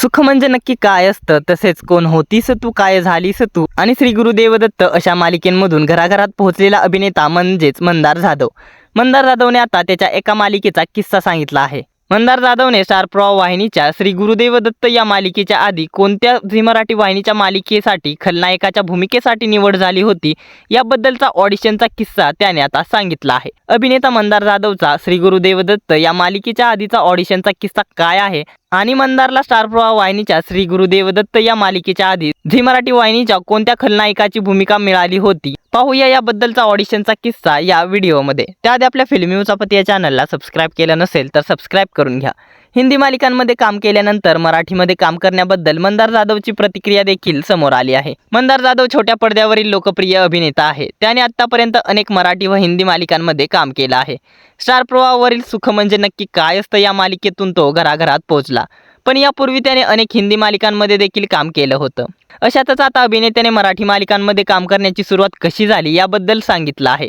सुख म्हणजे नक्की काय असतं, तसेच कोण होतीस तू, काय झालीस तू आणि श्री गुरुदेव दत्त अशा मालिकेंमधून घराघरात पोहोचलेला अभिनेता म्हणजेच मंदार जाधव. मंदार जाधवने आता त्याच्या एका मालिकेचा किस्सा सांगितला आहे. मंदार जाधवने स्टार प्रवाह वाहिनीच्या श्री गुरुदेव दत्त या मालिकेच्या आधी कोणत्या झी मराठी वाहिनीच्या मालिकेसाठी खलनायकाच्या भूमिकेसाठी निवड झाली होती याबद्दलचा ऑडिशनचा किस्सा त्याने आता सांगितला आहे. अभिनेता मंदार जाधवचा श्री गुरुदेव दत्त या मालिकेच्या आधीचा ऑडिशनचा किस्सा काय आहे आणि मंदारला स्टार प्रवाह वाहिनीच्या श्री गुरुदेव दत्त या मालिकेच्या आधी झी मराठी वाहिनीच्या कोणत्या खलनायकाची भूमिका मिळाली होती, पाहूया याबद्दलचा ऑडिशनचा किस्सा या व्हिडिओमध्ये. त्याआधी आपल्या फिल्मी उचापती या चॅनलला सबस्क्राईब केलं नसेल तर सबस्क्राईब करून घ्या. हिंदी मालिकांमध्ये काम केल्यानंतर मराठीमध्ये काम करण्याबद्दल मंदार जाधवची प्रतिक्रिया देखील समोर आली आहे. मंदार जाधव छोट्या पडद्यावरील लोकप्रिय अभिनेता आहे. त्याने आतापर्यंत अनेक मराठी व हिंदी मालिकांमध्ये काम केलं आहे. स्टार प्रवाहावरील सुख म्हणजे नक्की काय असतं या मालिकेतून तो घराघरात पोहोचला, पण यापूर्वी त्याने अनेक हिंदी मालिकांमध्ये देखील काम केलं होतं. अशातच आता अभिनेत्याने मराठी मालिकांमध्ये काम करण्याची सुरुवात कशी झाली याबद्दल सांगितलं आहे.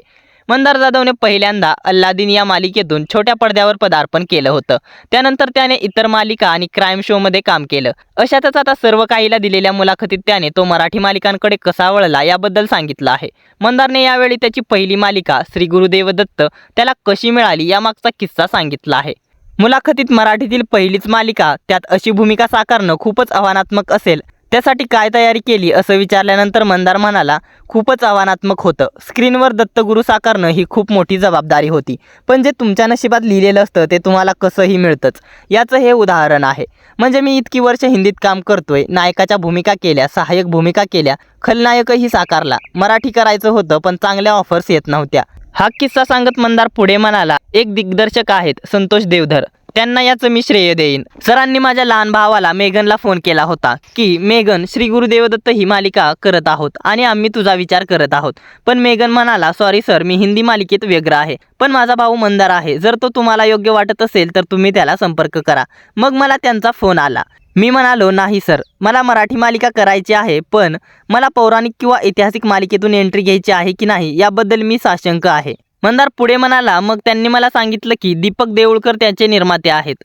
मंदार जाधवने पहिल्यांदा अल्लादीन या मालिकेतून छोट्या पडद्यावर पदार्पण केलं होतं. त्यानंतर त्याने इतर मालिका आणि क्राईम शोमध्ये काम केलं. अशातच आता सर्व काहीला दिलेल्या मुलाखतीत त्याने तो मराठी मालिकांकडे कसा वळला याबद्दल सांगितलं आहे. मंदारने यावेळी त्याची पहिली मालिका श्री गुरुदेव दत्त त्याला कशी मिळाली यामागचा किस्सा सांगितला आहे. मुलाखतीत मराठीतील पहिलीच मालिका, त्यात अशी भूमिका साकारणं खूपच आव्हानात्मक असेल, त्यासाठी काय तयारी केली असं विचारल्यानंतर मंदार म्हणाला, खूपच आव्हानात्मक होतं. स्क्रीनवर दत्तगुरू साकारणं ही खूप मोठी जबाबदारी होती, पण जे तुमच्या नशिबात लिहिलेलं असतं ते तुम्हाला कसंही मिळतंच. याचं हे उदाहरण आहे. म्हणजे मी इतकी वर्ष हिंदीत काम करतोय, नायकाच्या भूमिका केल्या, सहाय्यक भूमिका केल्या, खलनायकही साकारला. मराठी करायचं होतं पण चांगल्या ऑफर्स येत नव्हत्या. हा किस्सा सांगत मंदार पुढे म्हणाला, एक दिग्दर्शक आहेत संतोष देवधर, त्यांना याचं मी श्रेय देईन. सरांनी माझ्या लहान भावाला मेघनला फोन केला होता की मेघन, श्री गुरुदेव दत्त ही मालिका करत आहोत आणि आम्ही तुझा विचार करत आहोत. पण मेघन म्हणाला, सॉरी सर, मी हिंदी मालिकेत व्यग्र आहे, पण माझा भाऊ मंदार आहे, जर तो तुम्हाला योग्य वाटत असेल तर तुम्ही त्याला संपर्क करा. मग मला त्यांचा फोन आला. मी म्हणालो, नाही सर, मला मराठी मालिका करायची आहे, पण मला पौराणिक किंवा ऐतिहासिक मालिकेतून एंट्री घ्यायची आहे की नाही याबद्दल मी साशंक आहे. मंदार पुढे म्हणाला, मग त्यांनी मला सांगितलं की दीपक देऊळकर त्यांचे निर्माते आहेत,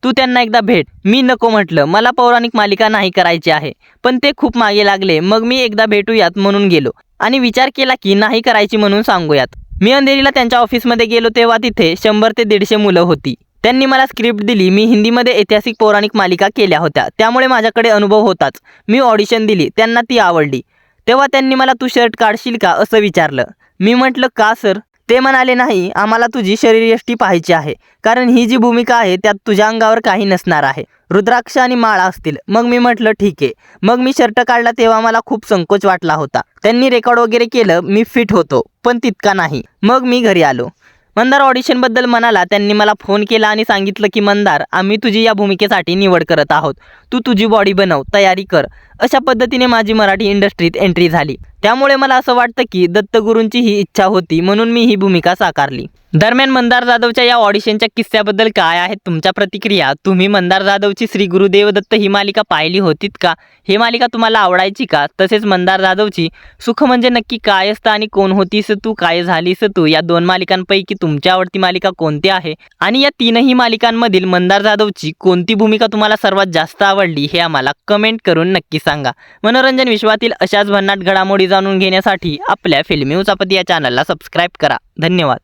तू त्यांना एकदा भेट. मी नको म्हटलं, मला पौराणिक मालिका नाही करायची आहे, पण ते खूप मागे लागले. मग मी एकदा भेटूयात म्हणून गेलो आणि विचार केला की नाही करायची म्हणून सांगूयात. मी अंधेरीला त्यांच्या ऑफिसमध्ये गेलो तेव्हा तिथे 100 ते 150 मुलं होती. त्यांनी मला स्क्रिप्ट दिली. मी हिंदीमध्ये ऐतिहासिक पौराणिक मालिका केल्या होत्या, त्यामुळे माझ्याकडे अनुभव होताच. मी ऑडिशन दिली, त्यांना ती आवडली. तेव्हा त्यांनी मला तू शर्ट काढशील का असं विचारलं. मी म्हटलं, का सर? ते म्हणाले, नाही, आम्हाला तुझी शरीरयष्टी पाहायची आहे, कारण ही जी भूमिका आहे त्यात तुझ्या अंगावर काही नसणार आहे, रुद्राक्ष आणि माळा असतील. मग मी म्हटलं ठीक आहे. मग मी शर्ट काढला तेव्हा मला खूप संकोच वाटला होता. त्यांनी रेकॉर्ड वगैरे केलं, मी फिट होतो, पण तितका नाही. मग मी घरी आलो. मंदार ऑडिशनबद्दल म्हणाला, त्यांनी मला फोन केला आणि सांगितलं की मंदार, आम्ही तुझी या भूमिकेसाठी निवड करत आहोत, तू तुझी बॉडी बनव, तयारी कर. अशा पद्धतीने माझी मराठी इंडस्ट्रीत एंट्री झाली. त्यामुळे मला असं वाटतं की दत्तगुरूंची ही इच्छा होती म्हणून मी ही भूमिका साकारली. दरम्यान मंदार जाधवच्या या ऑडिशनच्या किस्स्याबद्दल काय आहेत तुमच्या प्रतिक्रिया? तुम्ही मंदार जाधवची श्री गुरुदेव दत्त ही मालिका पाहिली होतीत का? ही मालिका तुम्हाला आवडायची का? तसेच मंदार जाधवची सुख म्हणजे नक्की काय असतं आणि कोण होतीस तू, काय झालीस तू या 2 मालिकांपैकी तुमची आवडती मालिका कोणती आहे आणि या 3ही मालिकांमधील मंदार जाधवची कोणती भूमिका तुम्हाला सर्वात जास्त आवडली हे आम्हाला कमेंट करून नक्की सांगा. मनोरंजन विश्वातील अशाच भन्नाट घडामोडी जाणून घेण्यासाठी आपल्या फिल्मी उचापती या चॅनलला सबस्क्राईब करा. धन्यवाद.